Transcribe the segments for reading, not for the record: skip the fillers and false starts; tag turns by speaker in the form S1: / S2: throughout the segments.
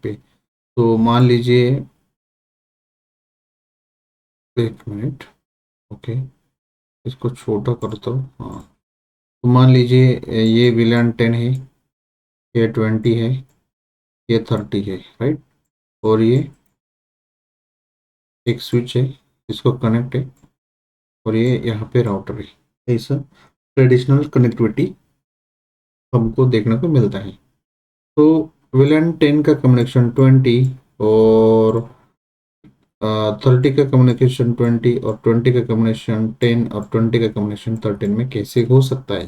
S1: पे। तो मान लीजिए, एक मिनट, ओके, इसको छोटा करता हूँ। हाँ, तो मान लीजिए ये विलन 10 है, ये 20 है, ये 30 है, राइट। और ये एक स्विच है, इसको कनेक्ट है, और ये यहाँ पे राउटर है। ऐसा ट्रेडिशनल कनेक्टिविटी हमको देखने को मिलता है। तो विलन 10 का कम्युनिकेशन 20 और 30 का कम्युनिकेशन 20 और 20 का कम्युनिकेशन 10 और 20 का कम्युनिकेशन 13 में कैसे हो सकता है,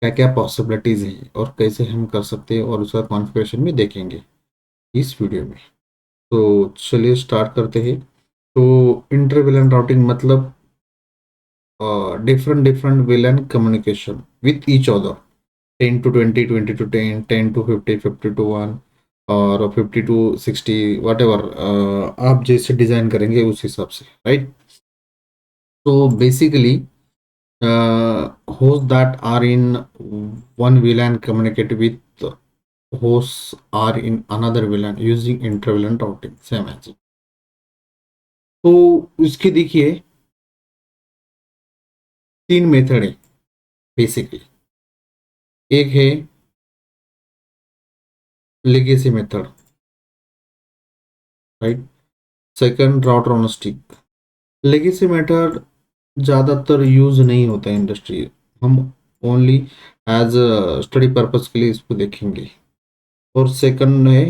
S1: क्या क्या पॉसिबिलिटीज है और कैसे हम कर सकते हैं, और उसका कॉन्फ़िगरेशन भी देखेंगे इस वीडियो में। तो चलिए स्टार्ट करते हैं। तो इंटर विलन राउटिंग मतलब different VLAN communication with each other, 10 to 20, 20 to 10, 10 to 50, 50 to 1 और 50 to 60, वट एवर आप जैसे डिज़ाइन करेंगे उस हिसाब से, राइट। तो basically hosts that are in one VLAN communicate with hosts are in another VLAN using inter VLAN routing, same है। तो इसके देखिए 3 मेथड है बेसिकली। एक है legacy method, right. Second router on stick. Legacy method ज़्यादातर use नहीं होता है इंडस्ट्री, हम ओनली एज स्टडी पर्पस के लिए इसको देखेंगे। और सेकंड है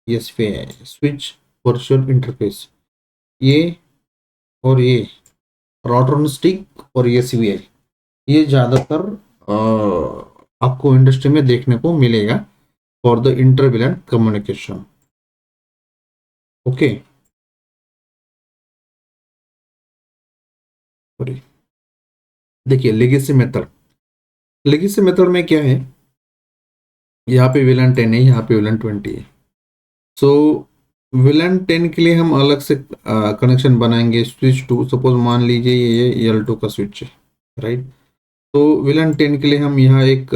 S1: एसवीआई, स्विच वर्चुअल इंटरफेस। ये और ये राउटर ऑन स्टिक और एसवीआई, ये ज़्यादातर आपको इंडस्ट्री में देखने को मिलेगा for the inter villain communication. Okay, देखिए लेगेसी मेथड। लेगेसी मेथड में क्या है, यहाँ पे विलन 10 है, यहाँ पे विलन 20 है। सो विलन 10 के लिए हम अलग से कनेक्शन बनाएंगे। स्विच टू, सपोज मान लीजिए ये L2 का स्विच है, राइट। तो विलन 10 के लिए हम यहाँ एक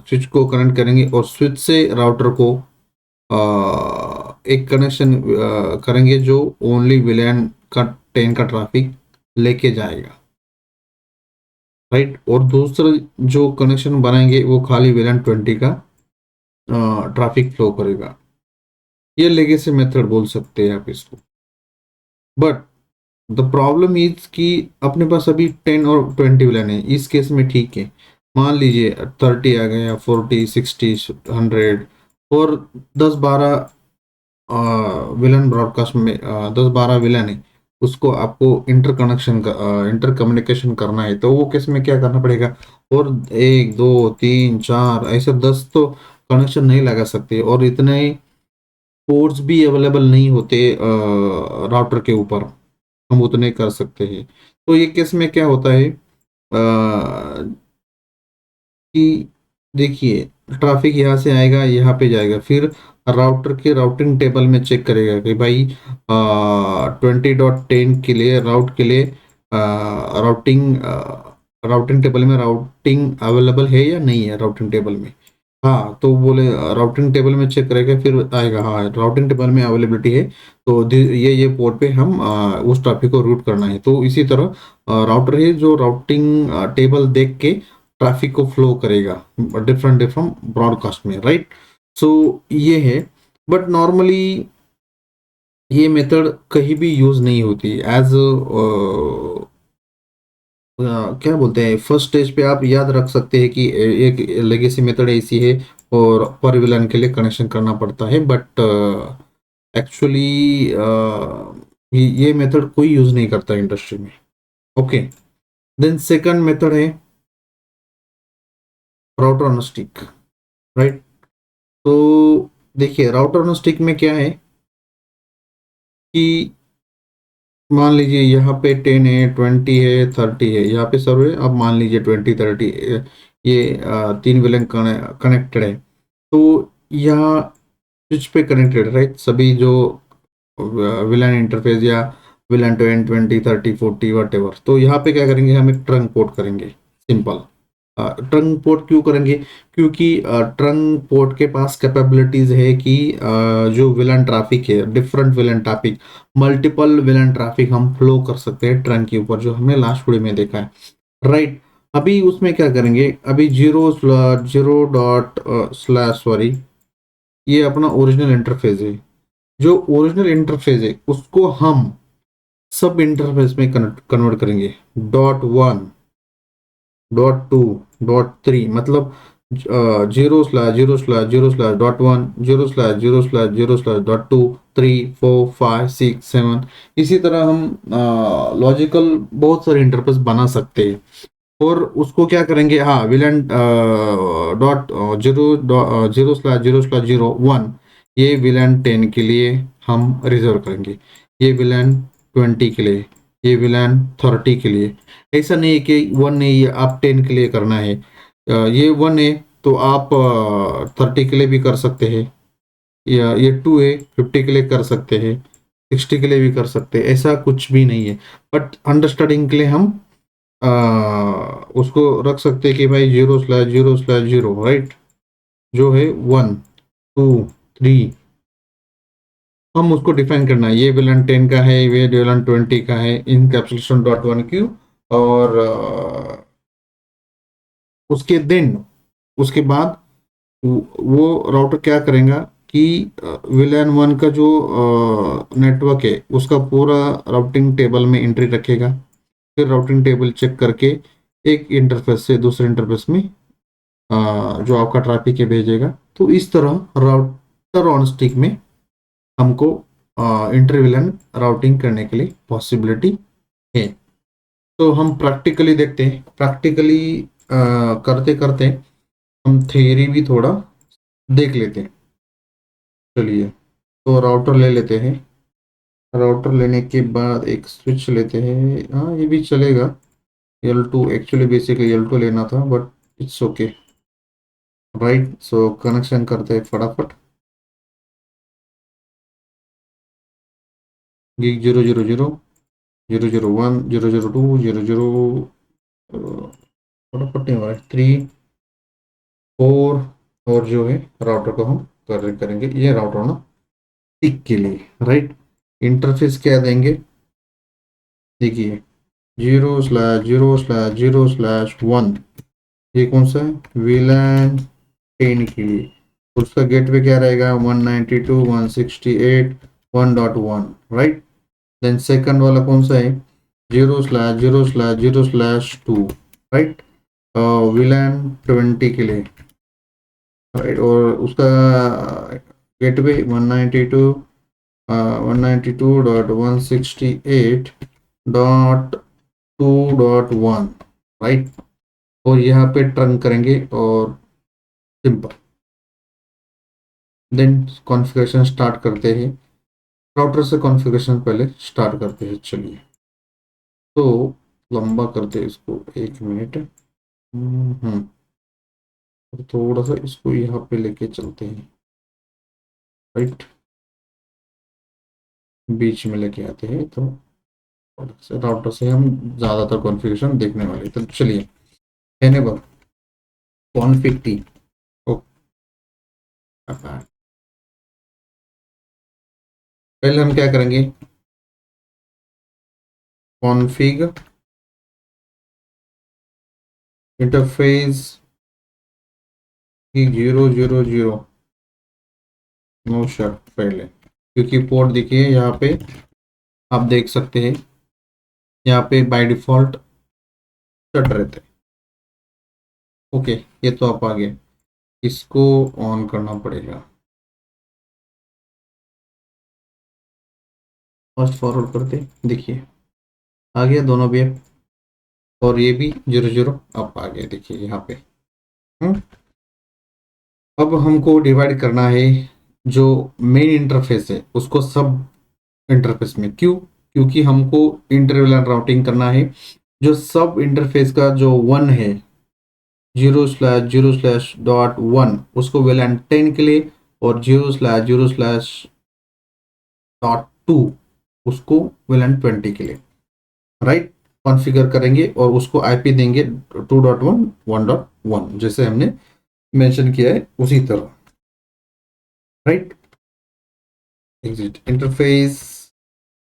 S1: स्विच को कनेक्ट करेंगे और स्विच से राउटर को एक कनेक्शन करेंगे जो ओनली विलन का 10 का ट्रैफिक लेके जाएगा, राइट। और दूसरा जो कनेक्शन बनाएंगे वो खाली विलन 20 का ट्रैफिक फ्लो करेगा। ये लेगेसी मेथड बोल सकते हैं आप इसको। बट द प्रॉब्लम इज कि अपने पास अभी 10 और 20 विलन है। इस केस में ठीक है, मान लीजिए 30 आ गया, 40, 60, 100 और 10-12 विलन ब्रॉडकास्ट में 10-12 विलन है, उसको आपको इंटर कम्युनिकेशन करना है। तो वो केस में क्या करना पड़ेगा, और 1 2 3 4 ऐसे 10 तो कनेक्शन नहीं लगा सकते, और इतने पोर्ट्स भी अवेलेबल नहीं होते राउटर के ऊपर, हम उतने कर सकते हैं। तो ये केस में क्या होता है कि देखिए ट्रैफिक यहाँ से आएगा, यहाँ पे जाएगा, फिर राउटर के राउटिंग टेबल में चेक करेगा कि भाई 20.10 के लिए राउट के लिए राउटिंग राउटिंग टेबल में राउटिंग अवेलेबल है या नहीं है राउटिंग टेबल में। हाँ, तो बोले राउटिंग टेबल में चेक करेगा, फिर आएगा हाँ राउटिंग टेबल में अवेलेबिलिटी है, तो ये पोर्ट पे हम उस ट्रैफिक को रूट करना है। तो इसी तरह राउटर है जो राउटिंग टेबल देख के ट्रैफिक को फ्लो करेगा डिफरेंट डिफरेंट ब्रॉडकास्ट में, राइट। सो ये है, बट नॉर्मली ये मेथड कहीं भी यूज नहीं होती एज क्या बोलते हैं, फर्स्ट स्टेज पे आप याद रख सकते हैं कि एक लेगेसी मेथड ऐसी है और पर विलन के लिए कनेक्शन करना पड़ता है। बट एक्चुअली ये मेथड कोई यूज नहीं करता इंडस्ट्री में। ओके, देन सेकंड मेथड है राउटर ऑन स्टिक, राइट। तो देखिए राउटर ऑन स्टिक में क्या है कि मान लीजिए यहाँ पे 10 है, 20 है, 30 है, यहाँ पे सर्व है। अब मान लीजिए 20 30 ये 3 विलन कनेक्टेड है, तो यहाँ स्विच पे कनेक्टेड, राइट। सभी जो विलन इंटरफेस या विलन 10, 20, 30, 40 वट एवर, तो यहाँ पे क्या करेंगे, हम एक ट्रंक पोर्ट करेंगे, सिंपल। ट्रंक पोर्ट क्यों करेंगे? क्योंकि ट्रंक पोर्ट के पास कैपेबिलिटीज है कि जो विलन ट्रैफिक है, different villain traffic, multiple villain traffic हम फ्लो कर सकते हैं ट्रंक के ऊपर, जो हमने लास्ट वीडियो में देखा है, राइट। अभी उसमें क्या करेंगे, अभी जीरो डॉट स्लैश सॉरी, ये अपना ओरिजिनल इंटरफेस है। जो ओरिजिनल इंटरफेस है उसको हम सब इंटरफेस में कन्वर्ट करेंगे। Dot one, dot two, dot three, मतलब zero slash dot one, zero slash dot two, three, four, five, six, seven. इसी तरह हम लॉजिकल बहुत सारे इंटरफेस बना सकते हैं। और उसको क्या करेंगे, हाँ, विलन डॉट जीरो वन, ये विलन 10 के लिए हम रिजर्व करेंगे, ये विलन 20 के लिए, ये विलन 30 के लिए। ऐसा नहीं है कि वन है ये आप 10 के लिए करना है, ये वन है तो आप 30 के लिए भी कर सकते हैं, या ये टू है 50 के लिए कर सकते हैं, 60 के लिए भी कर सकते हैं, ऐसा कुछ भी नहीं है। बट अंडरस्टैंडिंग के लिए हम उसको रख सकते हैं कि भाई जीरो, राइट, जो है 1, 2, 3, हम उसको डिफाइन करना है, ये विलन 10 का है, ये विलन 20 का है, इनकैप्सुलेशन डॉट वन क्यू। और उसके बाद वो राउटर क्या करेगा कि विलन 1 का जो नेटवर्क है उसका पूरा राउटिंग टेबल में एंट्री रखेगा, फिर राउटिंग टेबल चेक करके एक इंटरफेस से दूसरे इंटरफेस में जो आपका ट्रैफिक है भेजेगा। तो इस तरह राउटर ऑन स्टिक में हमको इंटरविलन राउटिंग करने के लिए पॉसिबिलिटी है। तो हम प्रैक्टिकली देखते हैं, प्रैक्टिकली करते करते हम थियरी भी थोड़ा देख लेते हैं। चलिए, तो राउटर ले लेते हैं। राउटर लेने के बाद एक स्विच लेते हैं, हाँ ये भी चलेगा, L2, एक्चुअली बेसिकली L2 लेना था but it's okay, right. So connection करते हैं फटाफट। गीग 000, 001, 002, 00, फटाफट नहीं हो रहा है, 3, 4, और जो है राउटर को हम करेंगे ये राउटर ना टिक के लिए, राइट। इंटरफेस क्या देंगे, देखिए, 0/0/0/1, ये कौन सा है, VLAN 10 के लिए। उसका गेटवे क्या रहेगा, 192.168.1.1, राइट। देन सेकंड वाला कौन सा है, 0/0/0/2, राइट, VLAN 20 के लिए, राइट। और उसका गेटवे 192.168.2.1, राइट। और यहाँ पे ट्रंक करेंगे और सिंपल, देन कॉन्फ़िगरेशन स्टार्ट करते हैं। राउटर से कॉन्फ़िगरेशन पहले स्टार्ट करते हैं। चलिए, तो लंबा करते हैं इसको 1 मिनट। और थोड़ा सा इसको यहाँ पे लेके चलते हैं, राइट, बीच में लेके आते हैं। तो राउटर से हम ज़्यादातर कॉन्फ़िगरेशन देखने वाले। तो चलिए, एनेबल कॉन्फ़िग टी, पहले हम क्या करेंगे, कॉन्फ़िग इंटरफेस की 000, नो शट पहले, क्योंकि पोर्ट देखिए यहाँ पे आप देख सकते हैं, यहाँ पे बाय डिफ़ॉल्ट शट रहते हैं। ओके, ये तो आप आगे इसको ऑन करना पड़ेगा। फर्स्ट फॉरवर्ड करते देखिए आ गया दोनों भी, और ये भी 0 अब आ गया, देखिए यहाँ पे। अब हमको डिवाइड करना है जो मेन इंटरफेस है उसको सब इंटरफेस में। क्यों? क्योंकि हमको इंटरविलन राउटिंग करना है। जो सब इंटरफेस का जो 1 है, 0/0/.1, उसको विलन 10 के लिए, और 0/0/.2 उसको विलन 20 के लिए, राइट। कॉन्फ़िगर करेंगे और उसको आईपी देंगे 2.1 1.1 जैसे हमने मेंशन किया है उसी तरह, right. Exit interface,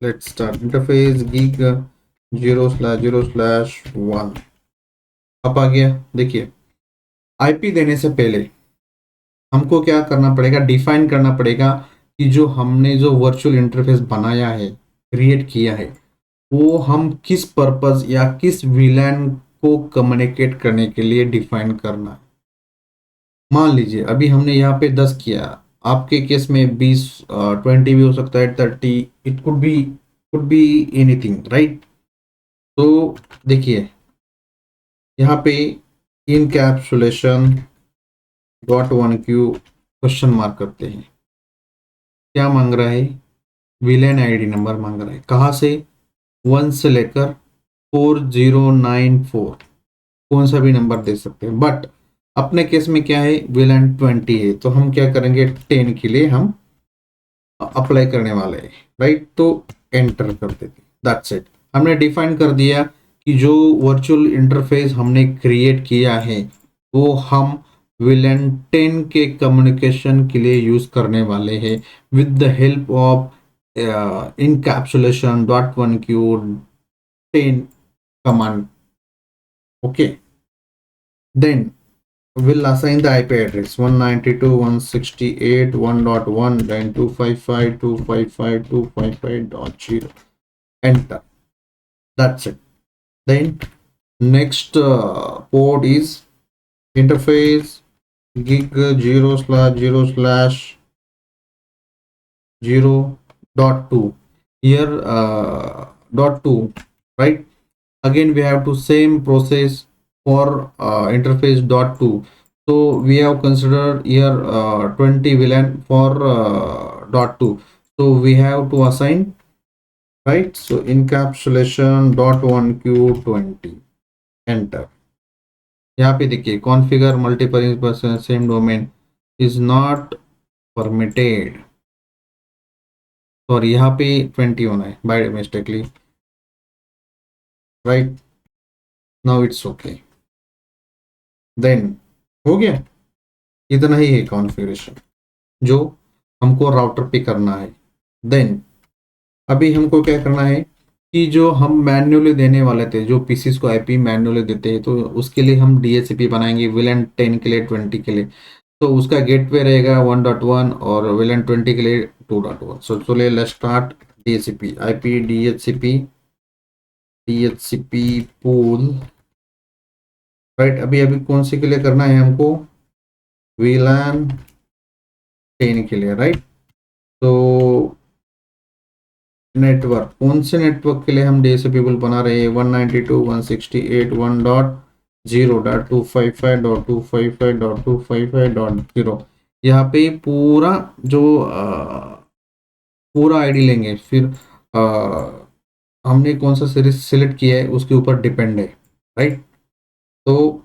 S1: let's start interface gig 0/0/1 अब आ गया। देखिए आईपी देने से पहले हमको क्या करना पड़ेगा, डिफाइन करना पड़ेगा कि जो हमने जो वर्चुअल इंटरफेस बनाया है, क्रिएट किया है, वो हम किस पर्पस या किस विलन को कम्युनिकेट करने के लिए डिफाइन करना है। मान लीजिए अभी हमने यहाँ पे 10 किया, आपके केस में 20 20 भी हो सकता है, 30, it could be anything, right. तो देखिए यहाँ पे encapsulation dot one Q question mark करते हैं, क्या मांग रहा है, विलेन आईडी नंबर मांग रहा है, कहाँ से, 1 से लेकर 4094, कौन सा भी नंबर दे सकते हैं, बट अपने केस में क्या है, विलेन 20 है, तो हम क्या करेंगे, 10 के लिए हम अप्लाई करने वाले हैं, राइट। तो एंटर कर देते, दैट्स इट। हमने डिफाइन कर दिया कि जो वर्चुअल इंटरफेस हमने क्रिएट किया है वो हम विलेन 10 के कम्युनिकेशन के लिए यूज करने वाले हैं with the help of encapsulation .1q 10 command. Okay, then we'll assign the IP address 192.168.1.1, then 255.255.255.0. Enter. That's it. Then next port is interface gig 0/0/0.2. Here dot 2, right. Again we have to same process for interface dot 2. So we have considered here 20 VLAN for dot 2, so we have to assign, right. So encapsulation dot 1q 20, enter। यहाँ पे देखिए configure multiple person same domain is not permitted, और यहाँ पे 20 होना है by mistakenly, right. Now it's okay, then हो गया। इतना ही है कॉन्फ़िगरेशन जो हमको राउटर पे करना है। देन अभी हमको क्या करना है कि जो हम मैन्युअली देने वाले थे, जो पीसीस को आईपी मैन्युअली देते हैं, तो उसके लिए हम डीएचसीपी बनाएंगे विलन 10 के लिए, 20 के लिए। तो उसका गेटवे रहेगा 1.1 और विलन 20 के लिए 2.1। सो चलिए let's start DHCP IP DHCP pool, right. अभी अभी कौन से के लिए करना है हमको, विलन 10 के लिए, राइट। तो नेटवर्क, कौन से नेटवर्क के लिए हम डीएचसीपी पूल बना रहे हैं, 192.168.1.255.255.255.0। यहाँ पे पूरा जो पूरा आईडी लेंगे, फिर हमने कौन सा सीरीज सिलेक्ट किया है उसके ऊपर डिपेंड है, राइट। तो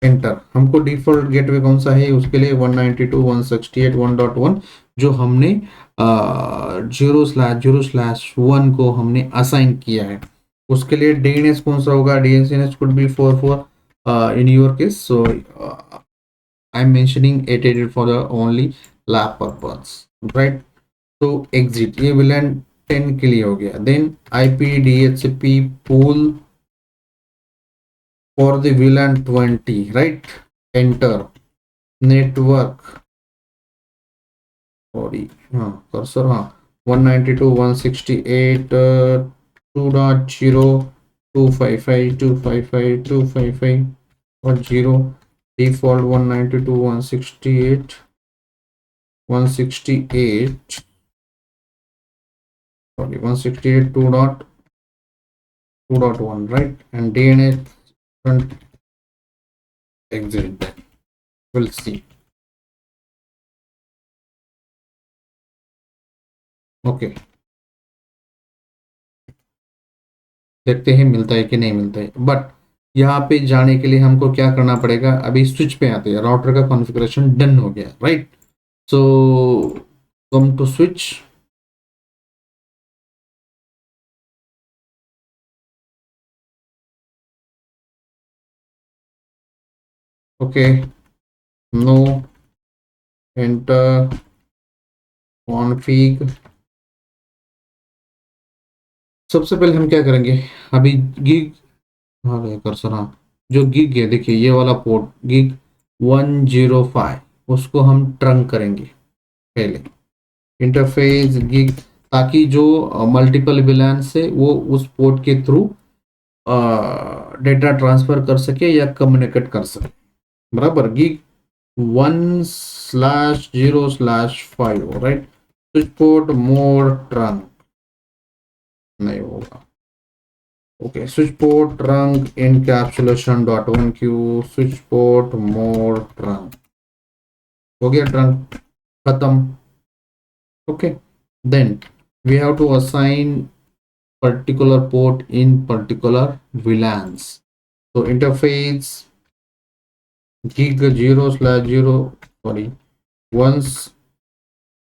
S1: एंटर। हमको डिफॉल्ट गेटवे कौन सा है, उसके लिए 192.168.1.1 जो हमने 0/0/1 को हमने असाइन किया है। उसके लिए डीएनएस कौन सा होगा, DNS could be 44 in your case, so I am mentioning 888 for the only lab purpose, right. तो एग्जिट, ये विलन 10 के लिए हो गया। Then IP DHCP pool for the VLAN 20, right, enter। network, sorry, cursor, 192.168.2.0 default 192.168.168, sorry, 168.2.2.1, right, and DNS front exit, then we'll see। Okay, देखते हैं मिलता है कि नहीं मिलता है। बट यहाँ पे जाने के लिए हमको क्या करना पड़ेगा, अभी स्विच पे आते हैं, राउटर का कॉन्फ़िगरेशन डन हो गया, right. So come to switch, Okay, no, enter config। सबसे पहले हम क्या करेंगे, अभी गिग, हाँ कर्सर, हाँ जो गिग है देखिए ये वाला पोर्ट गिग 105 उसको हम ट्रंक करेंगे पहले, इंटरफेस गिग, ताकि जो मल्टीपल विलान से वो उस पोर्ट के थ्रू डेटा ट्रांसफर कर सके या कम्युनिकेट कर सके, बराबर। Gig 1/0/5, right. Switch port mode trunk नहीं होगा। Okay, switch port trunk encapsulation dot one Q, switch port mode trunk, हो गया ट्रंक, खत्म। Okay, then we have to assign particular port in particular VLANs. So interface gig 0/0, sorry, once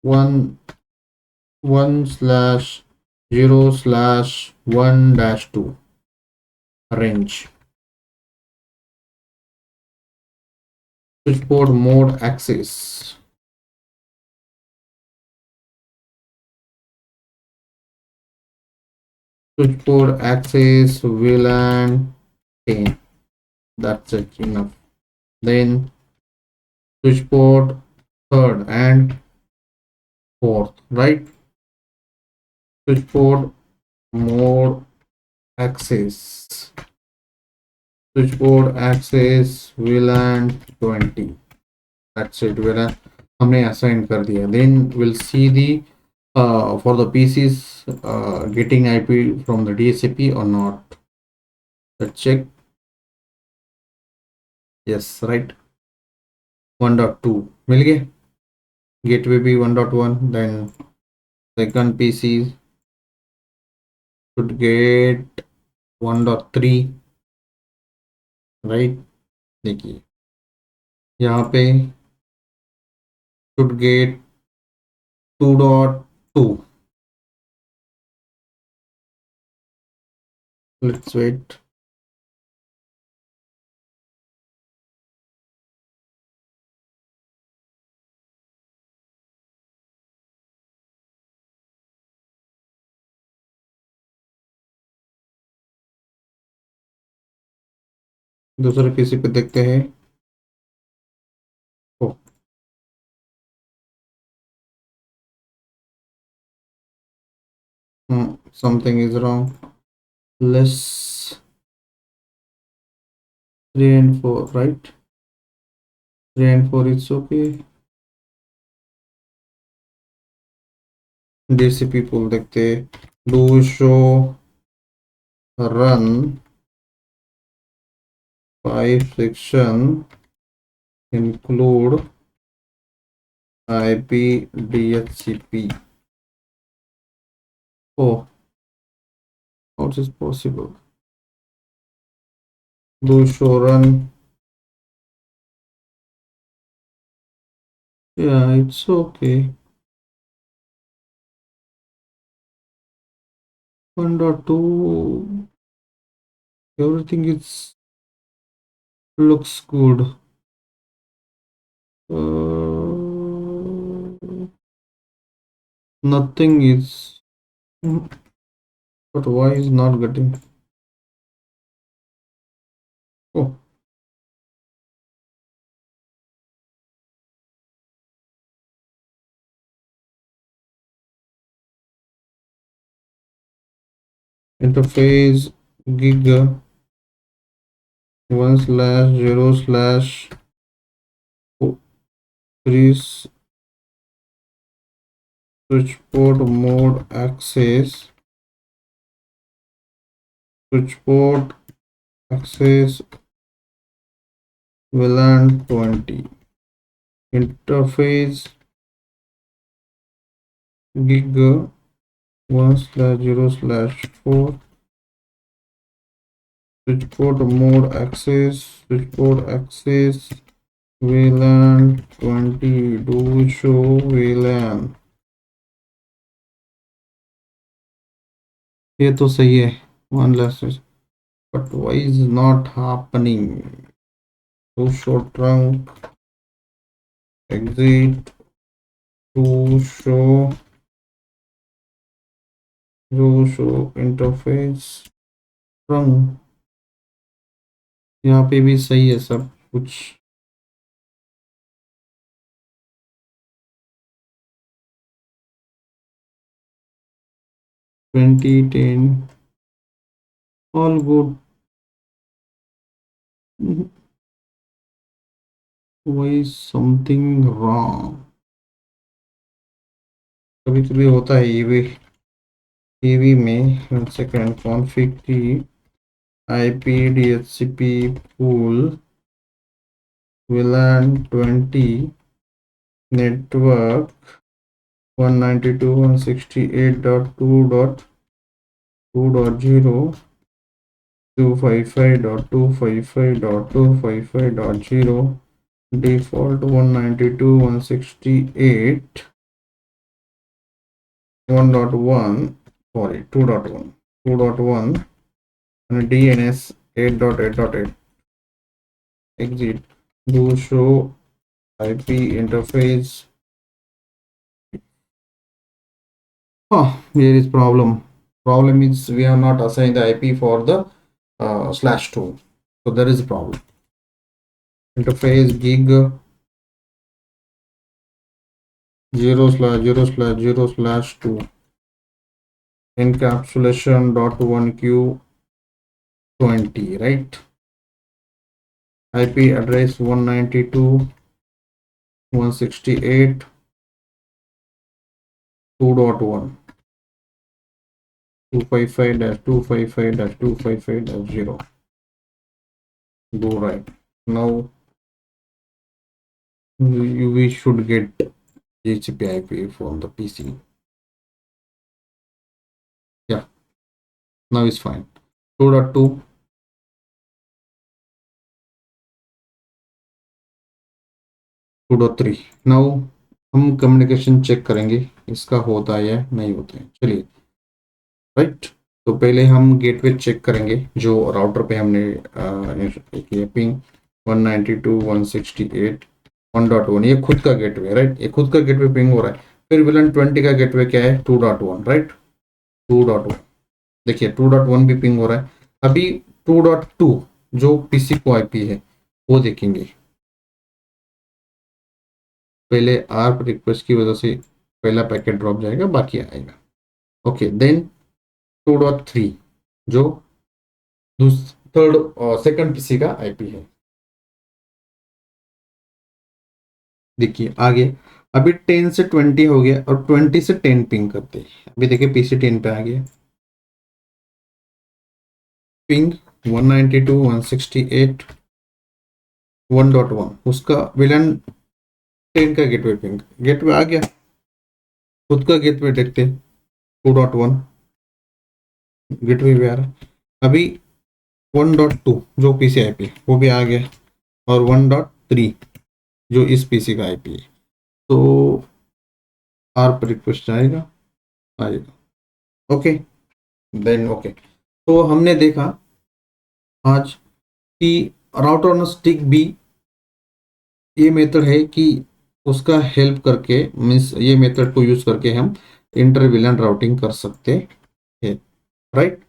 S1: 1/0/1-2 range, switch port mode access, switch port access VLAN 10, that's it, enough. Then switch port third and fourth, right? Switch port mode access, switchboard access VLAN 20, that's it, VLAN हमने assign कर दिया। Then we'll see the for the PCs getting IP from the DSCP or not, let's check। yes, right, 1.2 मिल गया, gateway भी 1.1, then second PC should get 1.3, right। देखिए यहाँ पे should get 2.2, let's wait। दूसरे PC पे देखते हैं। ओ, something is wrong, less 3 and 4, right, 3 and 4 it's okay। DCP pool देखते हैं, do show run 5 section include IP DHCP। oh, how is this possible, do show run, yeah it's okay, 1.2 everything is looks good, nothing is, but why is not getting, oh, interface gig 1/0/3 switch port mode access, switch port access VLAN 20, interface gig 1/0/4 switch port mode access, switch port access VLAN 20, do show VLAN, ये तो सही है, 1 but why is not happening, to show trunk, exit to show interface trunk। यहाँ पे भी सही है सब कुछ। Twenty 10 all good। why is something wrong? कभी कभी होता है ईवी में। 1 सेकेंड, config की IP DHCP pool VLAN 20 network 192.168.2.2.0 255.255.255.0 default 192.168 1.1 sorry 2.1 and DNS 8.8.8 exit do show IP interface। here is problem is we have not assigned the IP for the /2, so there is a problem। interface gig 0/0/0/2 encapsulation .1q20, right? IP address 192.168.2.1 255-255-255-0 do right now। we should get DHCP IP from the PC। yeah, now it's fine। 2.2 2.3 now हम communication check करेंगे इसका होता है या नहीं होता है। चलिए राइट, तो पहले हम गेटवे चेक करेंगे जो राउटर पे हमने किया पिंग 192.168.1.1 ये खुद का गेटवे राइट, ये खुद का गेटवे पिंग हो रहा है। फिर विलन 20 का गेटवे क्या है 2.1 राइट 2.1 देखिए 2.1 भी पिंग हो रहा है। अभी 2.2 जो पीसी को आईपी है वो देखेंगे। पहले आर्प रिक्वेस्ट की वजह से पहला पैकेट ड्रॉप जाएगा बाकी आएगा। ओके देन 2.3 जो थर्ड सेकंड पीसी का आईपी है। देखिए आगे अभी 10 से 20 हो गया और 20 से 10 पिंग करते हैं। अभी देखिए पीसी 10 पे आ गया पिंग 192.168.1.1 उसका विलन 10 का गेटवे पिंग गेटवे आ गया। खुद का गेटवे देखते 2.1 गेटवे भी आ रहा है। अभी 1.2 जो पीसी आईपी वो भी आ गया और 1.3 जो इस पीसी का आईपी है। तो आर्प रिक्वेस्ट आएगा ओके देन ओके। तो हमने देखा आज कि राउटर ऑन स्टिक भी ये मेथड है कि उसका हेल्प करके मीन्स ये मेथड को यूज करके हम इंटर विलन राउटिंग कर सकते हैं राइट।